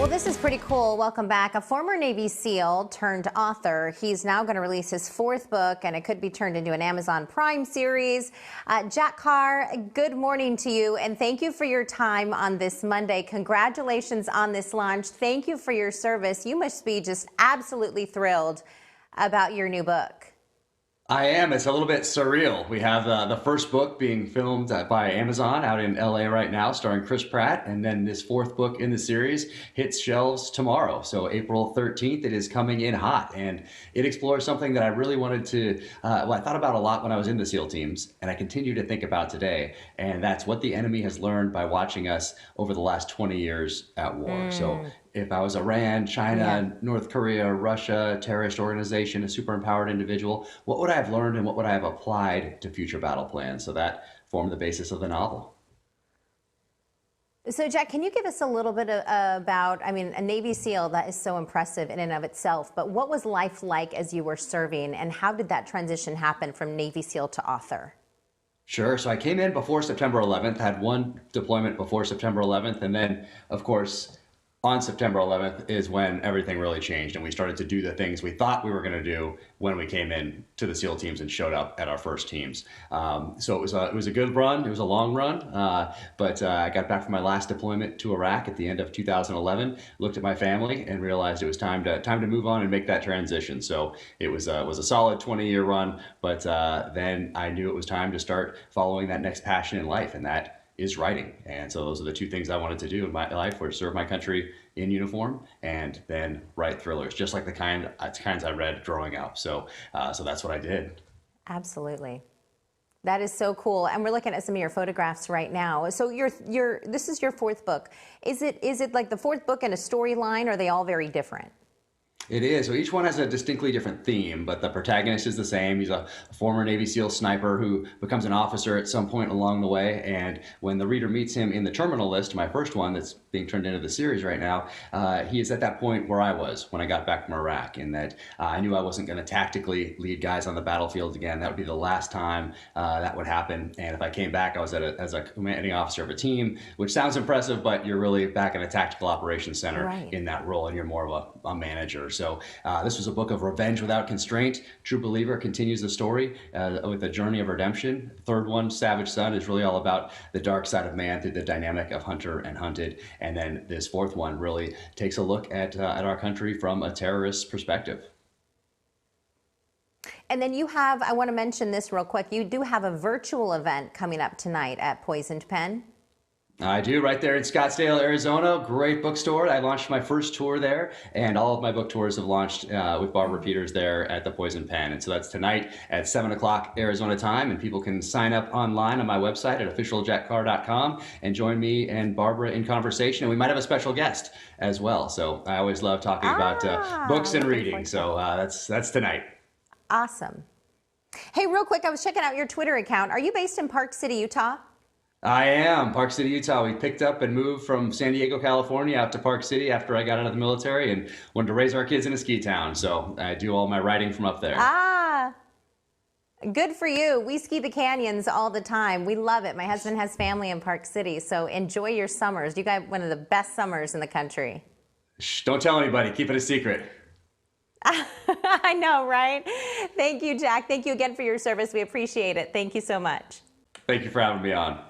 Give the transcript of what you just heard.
Well, this is pretty cool. Welcome back. A former Navy SEAL turned author. He's now going to release his fourth book, and it could be turned into an Amazon Prime series. Jack Carr, good morning to you, and thank you for your time on this Monday. Congratulations on this launch. Thank you for your service. You must be just absolutely thrilled about your new book. I am. It's a little bit surreal. We have the first book being filmed by Amazon out in LA right now, starring Chris Pratt. And then this fourth book in the series hits shelves tomorrow. So April 13th, it is coming in hot. And it explores something that I really wanted to, I thought about a lot when I was in the SEAL teams, and I continue to think about today. And that's what the enemy has learned by watching us over the last 20 years at war. So if I was Iran, China, North Korea, Russia, terrorist organization, a super empowered individual, what would I have learned and what would I have applied to future battle plans? So that formed the basis of the novel. So, Jack, can you give us a little bit about, I mean, a Navy SEAL, that is so impressive in and of itself, but what was life like as you were serving, and how did that transition happen from Navy SEAL to author? Sure. So I came in before September 11th, had one deployment before September 11th, and then, of course, on September 11th is when everything really changed, and we started to do the things we thought we were going to do when we came in to the SEAL teams and showed up at our first teams. So it was a good run. It was a long run, but I got back from my last deployment to Iraq at the end of 2011. Looked at my family and realized it was time to move on and make that transition. So it was a solid 20-year run, but then I knew it was time to start following that next passion in life, and that is writing. And so those are the two things I wanted to do in my life, were serve my country in uniform and then write thrillers, just like the kinds I read growing up. So that's what I did. Absolutely. That is so cool. And we're looking at some of your photographs right now. So this is your fourth book. Is it like the fourth book in a storyline, or are they all very different? It is. So each one has a distinctly different theme, but the protagonist is the same. He's a former Navy SEAL sniper who becomes an officer at some point along the way. And when the reader meets him in the terminal list, my first one that's being turned into the series right now, he is at that point where I was when I got back from Iraq, in that I knew I wasn't going to tactically lead guys on the battlefield again. That would be the last time that would happen. And if I came back, I was as a commanding officer of a team, which sounds impressive, but you're really back in a tactical operations center in that role, and you're more of a manager. So this was a book of revenge without constraint. True Believer continues the story with a journey of redemption. The third one, Savage Son, is really all about the dark side of man through the dynamic of hunter and hunted. And then this fourth one really takes a look at our country from a terrorist perspective. And then you have, I want to mention this real quick, you do have a virtual event coming up tonight at Poisoned Pen. I do, right there in Scottsdale, Arizona. Great bookstore. I launched my first tour there, and all of my book tours have launched with Barbara Peters there at the Poison Pen. And so that's tonight at 7 o'clock Arizona time, and people can sign up online on my website at officialjackcarr.com and join me and Barbara in conversation. And we might have a special guest as well. So I always love talking about books and reading. So that's tonight. Awesome. Hey, real quick, I was checking out your Twitter account. Are you based in Park City, Utah? I am. Park City, Utah. We picked up and moved from San Diego, California out to Park City after I got out of the military and wanted to raise our kids in a ski town. So I do all my writing from up there. Ah, good for you. We ski the canyons all the time. We love it. My husband has family in Park City, so enjoy your summers. You got one of the best summers in the country. Shh, don't tell anybody. Keep it a secret. I know, right? Thank you, Jack. Thank you again for your service. We appreciate it. Thank you so much. Thank you for having me on.